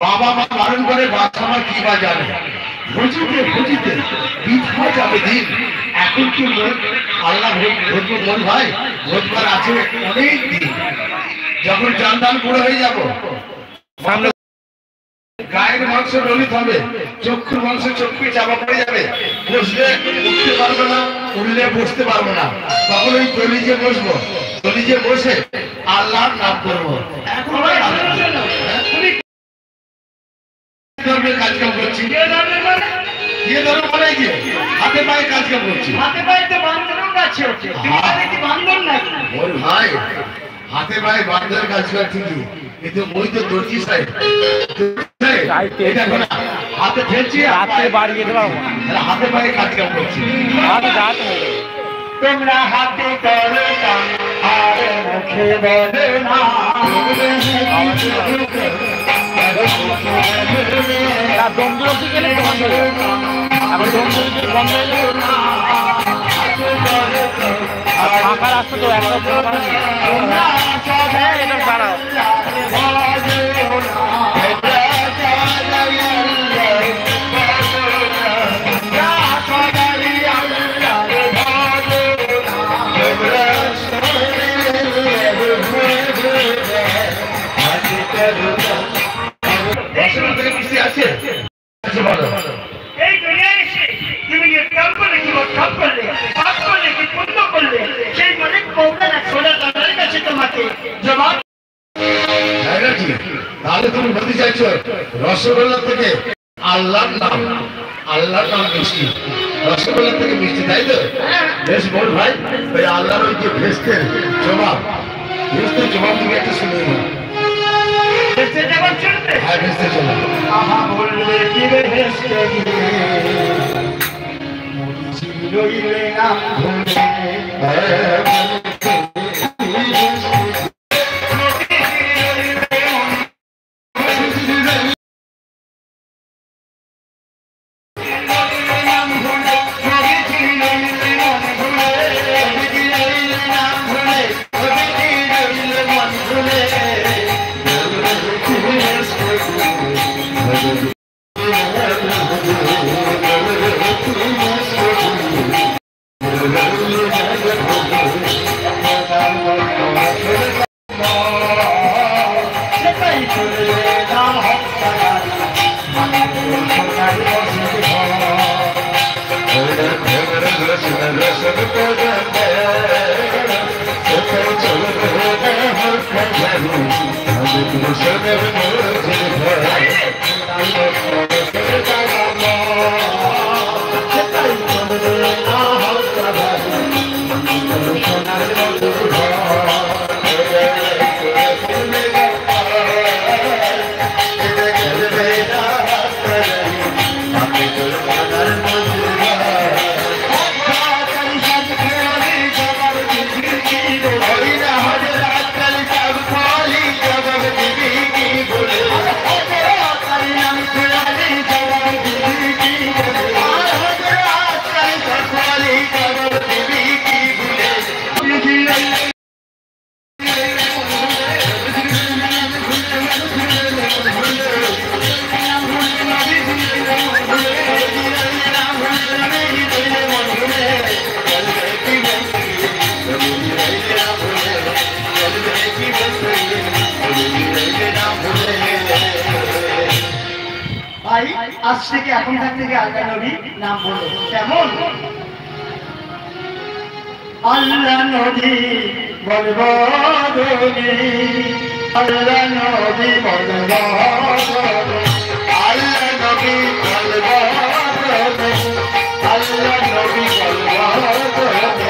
বাবা মা বারণ করে বাচ্চা মা কি বা জানে বুঝিতে বুঝিতে বিধবা যাবে দিন। এখন কি আল্লাহ ভোজবো মন ভাই, ভোজবার আছে অনেক দিন। যখন জানদান পুরো হয়ে যাব, গায়ের মাংস ললিত হবে, চক্ষুর মাংস চক্ষু চাপা পড়ে যাবে, বসলে উঠতে পারবো না, উঠলে বসতে পারবো না। তখন ওই দলিজে বসবো, দলিজে বসে আল্লাহর নাম করবো। এখন কাজ কাম করছি, হাতে পায়ে কাজ কাম করছি। হাতে পায়ে তো বান্ধবও কাছে হচ্ছে, বান্ধব নাকি ভাই? হাতে পায়ে বান্ধবের কাজ করছি কি, কিন্তু মই তো দর্জি সাহেব, হাতে ফেলছি, হাতে বাড়িয়ে দেবো, হাতে পায়ে কাজ কাম করছি। তোমরা হাতে করো আর মুখে বলে না, দমদম গেলে বন্ধ হয়ে যাবে, আবার দমদম বন্ধ হয়ে যাবে। ফাঁকা রাস্তা তো একটা এটা দাঁড়াও। এই দুনিয়ায় এসে তুমি কাম করলে কি কাম করলে, পাপ করলে কি পুণ্য করলে, সেই মালিক কৌমের সোনা দাদার কাছে তোমাকে জবাব। তাহলে তুমি বলতে চাইছো রসগোল্লা থেকে আল্লাহর নাম, আল্লাহর নাম মিষ্টি, রসগোল্লা থেকে মিষ্টি, তাই তো? বেশ বল ভাই, ওই আল্লাহর ওই যে ভেস্তের জবাব, ভেস্তের জবাব তুমি একটা শুনে নি। হ্যাঁ, ভেস্তের জবাব। আহা বললে কি ভেস্তে রইলে না আজ থেকে এখন থেকে আল্লাহ নবী নাম বলো। কেমন? আল্লাহ নবী বলবো আল্লাহ নবী বলবো, আল্লাহ নবী বলবো, আল্লাহ নবী বলবো।